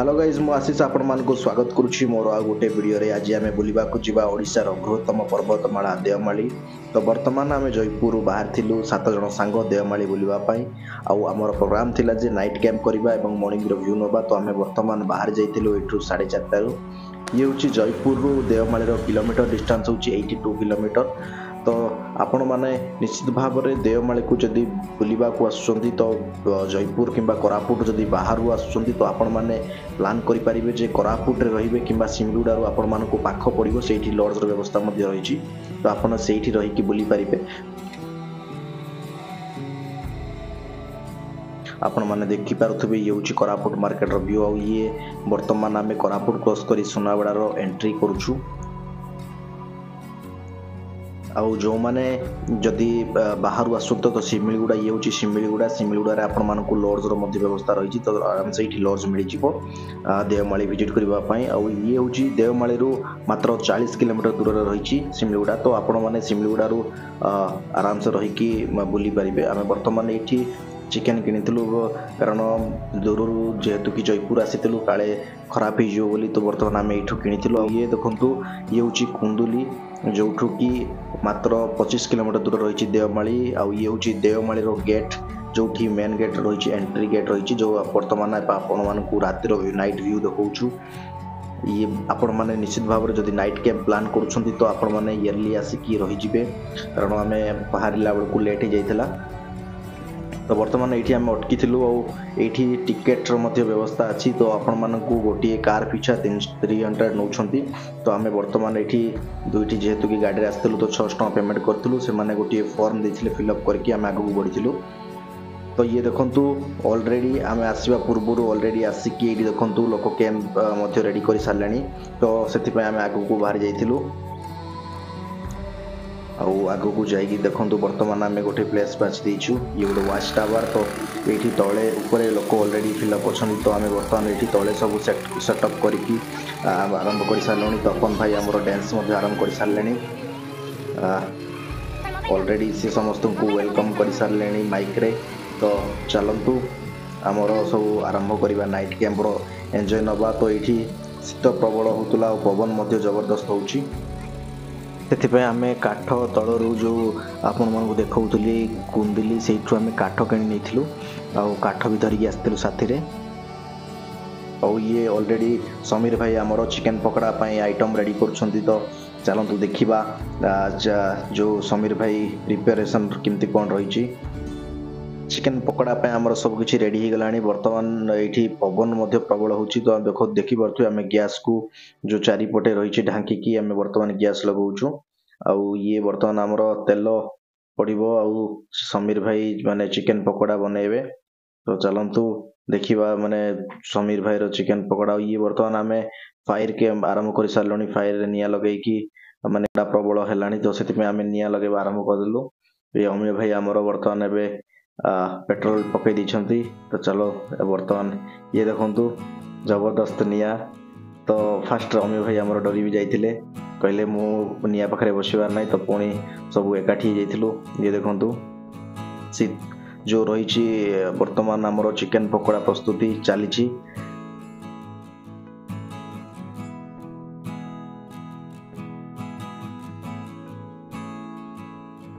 Hello guys मु आशीष आपण मानक स्वागत करुच्ची मोर आ गोटे वीडियो रे आज आमे बुलिबा को जिबा ओडिसा रो बृहत्तम पर्वतमाला देवमाली। तो वर्तमान आमे जयपुर बाहर थिलु 7 जण सांग देवमाली बुलिबा पई आउ हमर प्रोग्राम थिला जे नाइट कैंप करबा एवं मॉर्निंग रो व्यू नबा। तो आमे वर्तमान बाहर जाइथिलु एठु 4:30 रु ये होची जयपुर रु देवमाली रो किलोमीटर डिस्टेंस होची 82 किलोमीटर। तो आपण माने निश्चित भाव में देवमाली को जदि बुलिबा को आसुचंती तो जयपुर किंबा कोरापुट जदि बाहर आसुचंती तो आपण माने प्लान करि परिबे जे कोरापुट रे रहिबे किंबा सिमलुडा रो आपण मानको पाखो पड़िबो सेठी लॉज रो व्यवस्था मध्ये रहिछि। तो आपण सेठी रहि कि बुली परिबे। आपण माने देखि पारुथबे ये होछि कोरापुट मार्केट रो व्यू। आ ये वर्तमान आमे कोरापुट क्रॉस करी सुनाबेडा रो एंट्री करूछु। आउ जो माने जदि बाहर आसुत तो सिमिलगुड़ा ये होची सिमिलगुड़ा रे आपण मानकु लॉज रो मध्ये व्यवस्था रहिछि। तो आराम से इठी लॉज मिलि जिवो देवमाली विजिट करबा पई। आउ ये होची देवमाली रु मात्र 40 किलोमीटर दूर रे रहिछि सिमिलगुड़ा। तो आपण माने सिमिलगुड़ा रु आराम से रहि कि बुली परिबे। आमे वर्तमान इठी चिकेन किनिथिलु कारण दूर जेहेतु कि जयपुर आसीथिलु काले खराब ही जो बोली। तो वर्तमान आमे इठु किनिथिलु। ये देखंतु ये होची कुंडुली जोठु कि मात्र 25 किलोमीटर दूर रही देवमाली। आउ ये होची देवमाली रो गेट जोठी मेन गेट रही एंट्री गेट रही जो वर्तमान आपण मानकु रातिर नाइट व्यू देखौछु। ये आपण माने निश्चित भाव में जदि नाइट कैंप प्लान करूछंती तो आपण माने इयरली आसिकी रही जिवे कारण आमे बाहरिला बेलकु लेट हो जाइथिला। तो वर्तमान ये आम अटकी थिलु और ये टिकेट मध्ये व्यवस्था अच्छी। तो आपण मानकु गोटे कार पिछा 300 नौछंती। तो आमे वर्तमान ये दुईटी जेहेतु कि गाड़ी आसलु तो 600 टका पेमेंट करथिलु। से माने गोटे फॉर्म देथिले फिलअप करके आमे आगु बढ़िथिलु। तो ये देखंतु ऑलरेडी आमे आसीबा पूर्वरु ऑलरेडी आसिकी ये देखंतु लोक कैंप मध्ये रेडी करि सारलेनी। तो सेति पय आमे आगु को बाहर जाइथिलु। आगु को जाइए देखो वर्तमान आम गोटे प्लेस बाछ देचु ये गोटे वाच टावर। तो ये तले ऊपर लोक ऑलरेडी फिलअप अच्छा। तो आम बर्तमान ये तले सब सेटअप करके आरंभ कर सारे। तपन भाई आमर डांस आरंभ कर सारे ऑलरेडी सी समस्त को वेलकम कर सारे माइक रे। तो चलतु आमर सब आरंभ करवा नाइट कैंप रो एंजॉय नबा। तो ये शीत प्रबल होता पवन जबरदस्त होची। से आम काठ तलू जो आपण मानक देखी कुंदिली से आम काठ कि नहीं काठ भी धरिकी आसलु साथी। और ये ऑलरेडी समीर भाई आमर चिकेन पकड़ा आइटम रेडी कर। तो चलतु देखा जो समीर भाई प्रिपेरेसन केमती कौन रही चिकेन पकड़ा आमर सब किसी रेडी हो गला। बर्तमान ये पवन प्रबल हो। तो देखी पारे आम गैस को जो चारिपटे रही ढांकी आम बर्तमान गैस लगाऊँ। आउ ये बर्तमान आमर तेल पड़ो आउ समीर भाई माने चिकेन पकोड़ा बनइबे। तो चलतु देखा माने समीर भाई रो चिकेन पकोड़ा। ये बर्तमान आम फायर के आरंभ कर सारे फायर निया लगे माने प्रबल है। तो से आम निया लगे आरंभ करदेलु। ये अमीय भाई आमर बर्तमान एबे पेट्रोल पकई दी। तो चलो बर्तमान ये देखंतु जबरदस्त निया। तो फास्ट अमीय भाई आमर डरी भी जाइथिले कहले मु निया पाखरे बसिबार नहीं। तो पुणी सब एकाठी जाइथिलु। ये देखंतु जो रही वर्तमान आमर चिकेन पकोड़ा प्रस्तुति चली।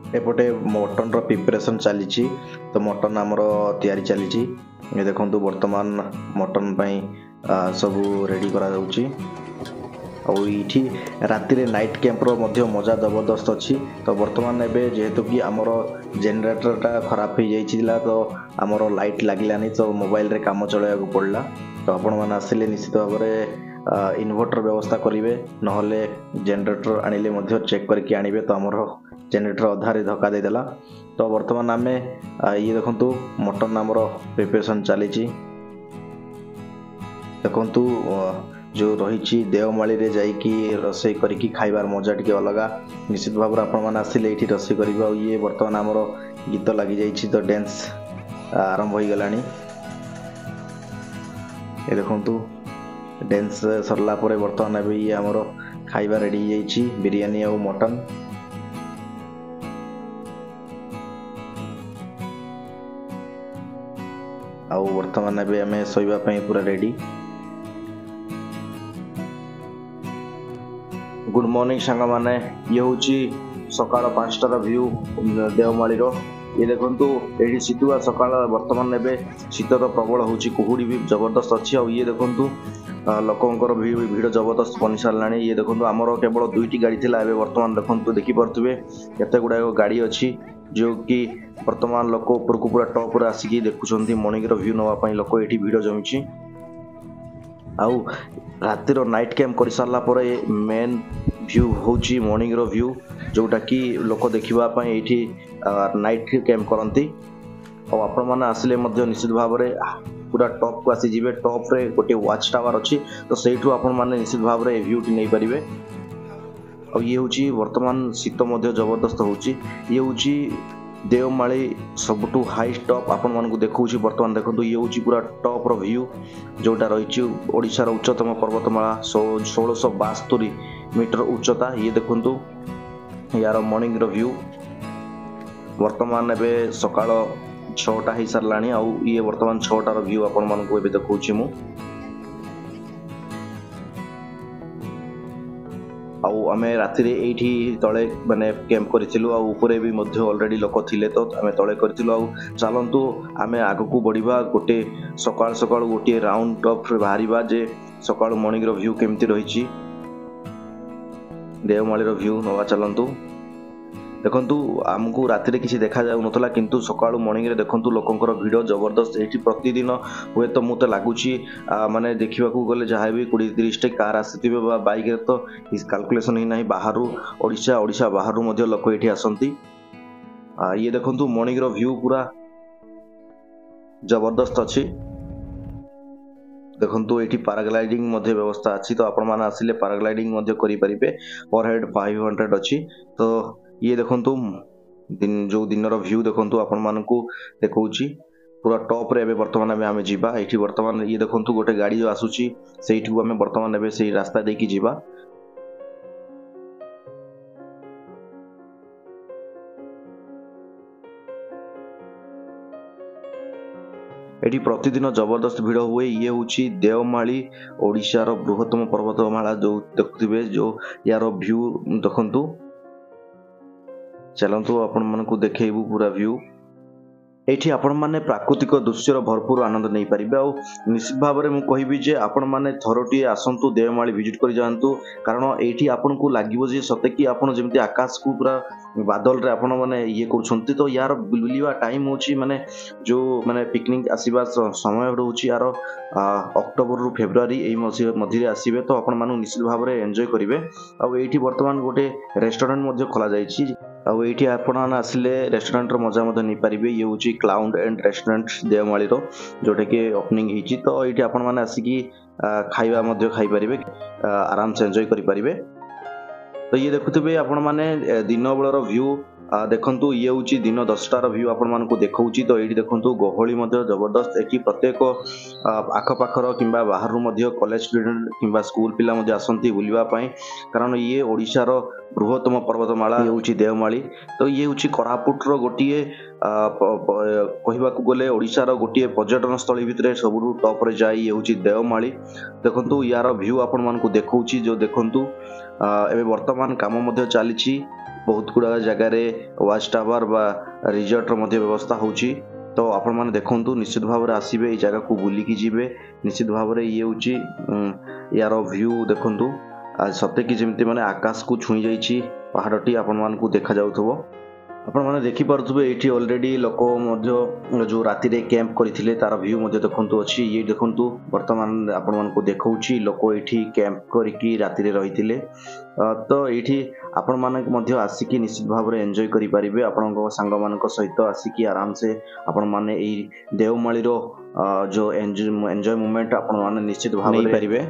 एपटे मटन रो प्रिपरेशन चली। तो मटन आमर तैयारी चली। ये देखंतु वर्तमान मटन पई सब रेडी करा जाउची। और ये राति रे नाइट कैंप रो मध्य मजा जबरदस्त अच्छी। तो वर्तमान एबे जेहेतु कि आमर जेनेरेटरटा खराब हो जाइछिला तो आमर लाइट लागिलानी। तो मोबाइल रे काम चलाइया को पड़ला। तो आपण माने आसिले निश्चित भाव में इन्वर्टर व्यवस्था करेंगे नहले जेनेरेटर आनिले मध्य चेक करके आनिबे। तो आमर जेनेरेटर अधारे धक्का देदेला। तो वर्तमान आम ये देखंतु मटन आमर प्रिपरेशन चली। देखंतु जो रही देवमाली रे जाइकी रोषे करिकी खाइबार मजा टिके अलगा। निश्चित भाव में आपण माने आसिले एठी रोषे करिबा। ये वर्तमान आमर गीत लगी जाइछि। तो डांस आरंभ हो गलानी। ये देखंतु डांस सरला परे वर्तमान एबे ये आमर खाइबा रेडी जाइछि बिरयानी और मटन। आउ वर्तमान एबे आमे सोइबा पई पूरा रेडी। गुड मॉर्निंग सांग मैंने ये हूँ सकाल 5टार व्यू देवमाली ये देखो ये शीतुआ सकाल बर्तमान एवं शीत तो प्रबल हो कुहुड़ी भी जबरदस्त अच्छी ये देखो लोकंर भिड़ जबरदस्त बनी सारा ये देखो आमर केवल 2टी गाड़ी थी बर्तमान देखो देखिपे केते गुड़ाक गाड़ी अच्छी जो कि बर्तमान लोक उपरकू पूरा टॉप आसिक देखुं मॉर्निंग व्यू नापी लोक ये भिड़ जमी आउ रातिर नाइट कैंप कर सारा पर मेन व्यू होची मॉर्निंग रो व्यू जोटा कि लोक देखा ये नाइट कैंप करती और आपण मैंने आसिले निश्चित भाव में पूरा टॉप को आसीजे टॉप रे गोटे वाच टावर अच्छी तो सहीठू आपण मैंने निश्चित भाव में व्यू टी नहीं पारे और ये हूँ वर्तमान शीत जबरदस्त होची ये हूँ देवमाली सबुठू हाईएस्ट टॉप आपण मानक देखा बर्तमान देखो ये हूँ पूरा टॉप रो व्यू जोटा रही ओडिशार उच्चतम पर्वतमाला 1672 मीटर उच्चता ये देखो यार मॉर्निंग रो व्यू वर्तमान एबे सकाळ 6टा हो सारा आउ ये वर्तमान 6टार व्यू आपण मानक एबे देखौछि मु आउ आमे राति रे एठी तळे माने कैंप करिथिलु आउ ऊपरे भी मध्य ऑलरेडी लोक थिले तो आमे तळे करिथिलु आउ चलंतु आमे आगकू बढ़िबा गोटे सकाळ सकाळ गोटे राउंड टॉप रे बाहरिबा जे सकाळ मॉर्निंग रो व्यू केमति रहिछि देवमाली रो व्यू नवा चलंतु देखंतु आमको राति रे किसी देखा जाउ नथला किंतु सकाळ मॉर्निंग रे देखंतु लोकंकर भिड़ जबरदस्त एठी प्रतिदिन हुए तो मुते लागुची माने देखिबा को गले जहा भी 20-30 टे कार आसीथिबे बा बाइक रे तो इस कैलकुलेशन ही नाही बाहरु ओडिशा बाहरु मध्ये लोक एठी आसंती ये देखंतु मॉर्निंग रो व्यू पूरा जबरदस्त अछि देखंतु एठी पैराग्लाइडिंग मध्ये व्यवस्था अछि तो आपण माने आसिले पैराग्लाइडिंग मध्ये करि परिबे पर हेड 500 अछि तो ये देखंतु जो दिन व्यू देखंतु आपण मानकू देखौची पूरा टॉप रे वर्तमान में आमे जीवा एठी वर्तमान ये देखंतु गोटे गाड़ी जो आसुची सेठू आमे वर्तमान एबे सेही रास्ता देकी जीवा एठी प्रतिदिन जबरदस्त भिड़ हुए ये हूँ देवमाली ओडिशार बृहत्तम पर्वतमाला जो देखुथिबे जो यार व्यू देखंतु चलतु आपण मानकू देखैबू पूरा व्यू एठी आपण माने प्राकृतिक दृश्यर भरपूर आनंद नहीं पारिबे आ निश्चित भाव में मु कहबी जे आपण माने थरोटी आसंतु देवमाली विजिट कर जांतु कारण एठी आपण को लागिवो जे सते कि आपण जेमति आकाश को पूरा बादल रे आपण माने ये करछंती तो यार बुलिवा टाइम होची माने जो माने पिकनिक आसीबा समय रहउची यार अक्टोबर रु फेब्रुआरी एई मध्य आसीबे तो आपण मानु निश्चित भाव में एन्जॉय करिवे आ एठी वर्तमान गोटे रेस्टोरेंट मध्ये खोला जाईची आउ एठी आपण आसिले रेस्टोरेंट रो मजा मध्ये नहीं पारिबे ये होची क्लाउड एंड रेस्टोरेंट देवमाली रो जोटे के ओपनिंग हिची तो एठी आपण माने आसिकी खाइबा मध्ये खाइ परिबे आराम से एन्जॉय करि परिबे तो ये देखुथिबे आपण माने दिन बेलर व्यू देखंतु ये हूँ दिन 10टार व्यू आपण मानकू देखौची तो एठी देखंतु गहळी मध्ये जबरदस्त एठी प्रत्येक आखपाखर किंबा बाहर मध्ये कॉलेज स्टूडेंट किंबा स्कूल पिला मध्ये आसंती बुलिबा पई कारण ये ओडिशार बृहत्तम पर्वतमाला ये हूँ देवमाली तो ये हूँ कोरापुट रो गोटिए कहवा गले ओडिशार गोटिए पर्यटन स्थली भितर सबुठु टॉप रे जाई ये हूँ देवमाली देखंतु यार व्यू आपण मानकू देखौची जो देखंतु एबे वर्तमान काम मध्ये चलीची बहुत गुड़ा जगार वाच टावर बा रिजॉर्ट मध्ये व्यवस्था होची तो आपण माने देखंतु निश्चित भाव में आसीबे ए जगह को बुलिकी जीवे निश्चित भाव में ये होची यार व्यू देखंतु सते कि जेमति माने आकाश को छुई जाईची पहाड़टी आपण मानकू देखा जाउथबो आपण माने देखि पारुथबे एठी ऑलरेडी लोक मध्य जो राति रे कैंप करिथिले तार व्यू मध्य देखंतु अछि ये देखंतु वर्तमान आपण मानकू देखौची लोक एठी कैंप करिकी राति रे रहिथिले तो एठी आपण मानक मध्य आसिकी निश्चित भाव में एन्जॉय करि परिबे आपणक संग मानक सहित आसिकी आराम से आपण माने एई देवमाली रो जो एन्जॉय मोमेंट आपण माने निश्चित भाव में परिबे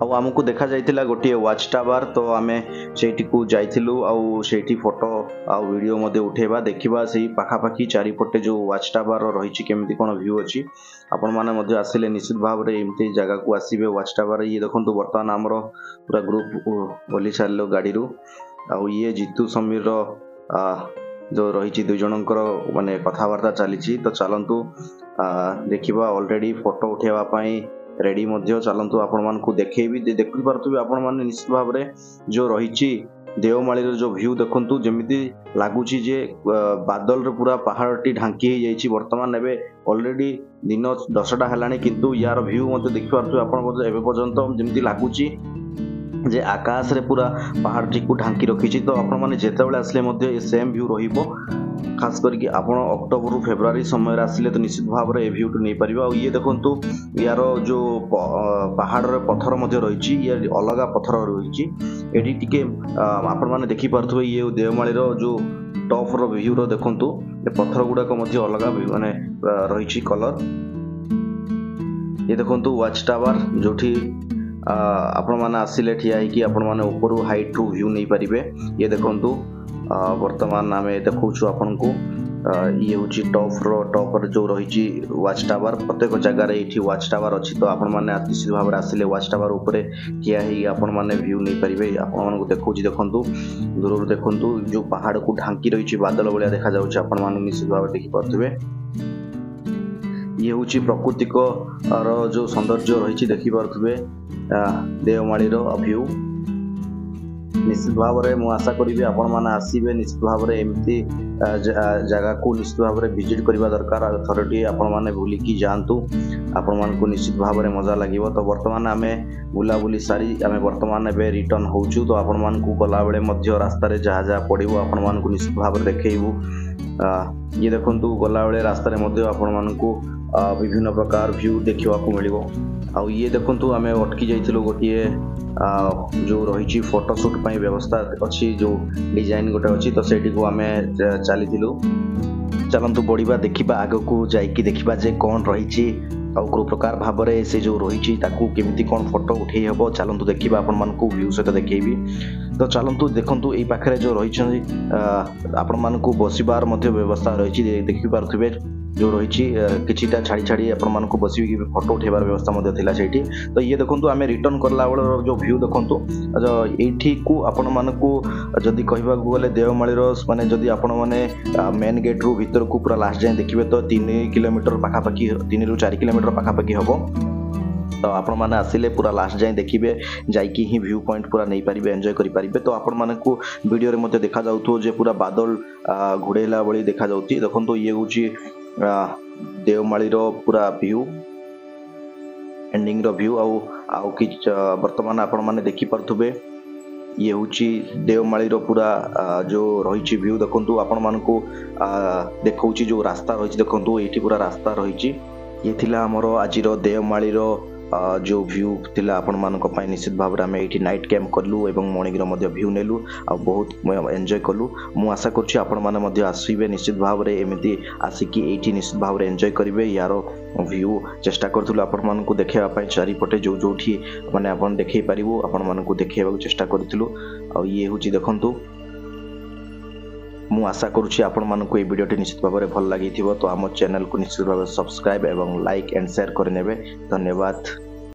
आउ आमको देखा जाइतिला गोटे वाच टावर तो आमे सेठी को जाइथिलु आउ सेठी फोटो आउ वीडियो मध्ये उठेबा देखिबा सेही पाखापाखी चारिपटे जो वाच टावर रहिछि केमिति कोन व्यू अछि आपण माने मध्ये आसिले निश्चित भाव रे एमती जगह को आसीबे वाच टावर ये देखंतु वर्तमान हमरो पूरा ग्रुप बोली सारलो गाड़ी रु आउ ये जीतू समीर रो जो रही दुई जनकर माने कथावार्ता चली तो चलतु देखा ऑलरेडी फोटो उठेवा रेडी मध्य चलतु आपण देखी देखिपे आपण मैंने निश्चित भाव में जो रही देवमाली जो व्यू देखु जमी लगुच बादल रे पूरा पहाड़ ढांकी बर्तमान एवं ऑलरेडी दिन 10टा है किंतु यार व्यू मत देखिपे आप पर्यंत जमी लगुच जे आकाश रे पूरा पहाड़ टी को ढांकी रखी तो आपने जिते आसिले सेम व्यू रहिबो खास करके आपण अक्टोबर फेब्रुआरी समय आसिले तो निश्चित भाव में व्यू टू नहीं पारिबा। ये देखंतु यार जो पहाड़ रे पत्थर मध्य रही ये अलग पत्थर रही एटी टिके आपण माने देखि पारथुबे ये देवमाली रो जो टॉप रो व्यू रो देखंतु ये पत्थर गुडा को मध्य अलग माने रही कलर। ये देखंतु वॉच टावर जोठी आपण माने आसिले ठिया कि आपण माने ऊपर हाइट रू व्यू नहीं पारिबे। ये देखंतु वर्तमान आम देखु आपन को ये हूँ टॉप जो रही वॉच टावर प्रत्येक जगार ये वॉच टावर अच्छी तो आपण मैंने निश्चित भाव में आसिले वॉच टावर उपर ठिया आपण मैंने व्यू नहीं पारे आपको देखुची देखु दूर देखु जो पहाड़ को ढांकी रही बादल भाया देखा जाऊँ निश्चित भाव देखिपे। ये हूँ प्राकृतिक जो सौंदर्य रही देखिपे देवमाली व्यू। निश्चित भाव में मुझे आशा करी आपण मैंने आसवे निश्चित भाव में एमती जगह को निश्चित भाव में विजिट करने दरकार थरटी आपण मैंने बुलिकी जातु आपण मान को निश्चित भाव में मजा लगे। तो वर्तमान आम बुलाबुली सारी आम वर्तमान एवं रिटर्न होचु तो आपण मान को गला बेले रास्तार जहाँ जहाँ पड़ो आपण मान को निश्चित भाव में देखू। ये देखु गला बेले रास्तार आपण मान को विभिन्न प्रकार व्यू देखा मिल। आउ ये देखु आम अटकी जाइलु गोटे जो रही फोटोशूट व्यवस्था अच्छी जो डिजाइन गोटे अच्छी तो सेठी को आम चली चलतु बढ़िया देखा आग को जाकि देखा जे कौन रही को प्रकार भाव में से जो रही केमी कौन फोटो उठे हम चलतु देखा आपण मान व्यू सहित देखी। तो चलतु देखु ये पाखे जो रही आपण मान बसबार व्यवस्था रही देखिपे जो रही किछिटा छाड़ी छाड़ी आपण मान बस फोटो उठेबार व्यवस्था थिला सेठी। तो ये देखु आम रिटर्न करला बेल जो व्यू देखु ये को आपण मान जदि कहबा गले देवमाली माने जदि आपण माने मेन गेट रु भीतर को पूरा लास्ट जाए देखिए तो 3 किलोमीटर पाखापाखि 3 ରୁ 4 किलोमीटर पाखापाखि हम। तो आपण माने आसिले पूरा लास्ट जाए देखिए जाइकी ही व्यू पॉइंट पूरा नहीं पारिबे एंजॉय करि पारिबे। तो आपण माने को वीडियो रे मते देखा जाउथो जे पूरा बादल घुड़ेला बळी देखा जाउथि देखंतो ये होची देवमाली पूरा व्यू एंडिंग व्यू आउ कि वर्तमान आपण माने देखि पारथुबे ये हूँ देवमाली पूरा जो रही व्यू देखु आपण मान को देखा जो रास्ता रही देखु ये पूरा रास्ता रही ये थिला हमर आज देवमाली जो व्यू थिला आपण मान निश्चित भाव में आम ये नाइट कैंप कलु एवं मॉर्निंग व्यू नेलु आ बहुत एंजॉय कलु। मु आशा करुँच आपण मैंने आसवे निश्चित भाव में एमती आसिकी ये निश्चित भाव में एंजॉय करेंगे यार व्यू चेष्टा करूँ आपण मान देखापी चारिपटे जो जो मैंने आप देखे पारू आपण मान देखा चेष्टा करूँ। ये हूँ देखु मु आशा करुँच आपण मानक ये वीडियो निश्चित भाव में भल लगी तो आम चैनल को निश्चित भाव सब्सक्राइब एवं लाइक एंड शेयर करने। धन्यवाद।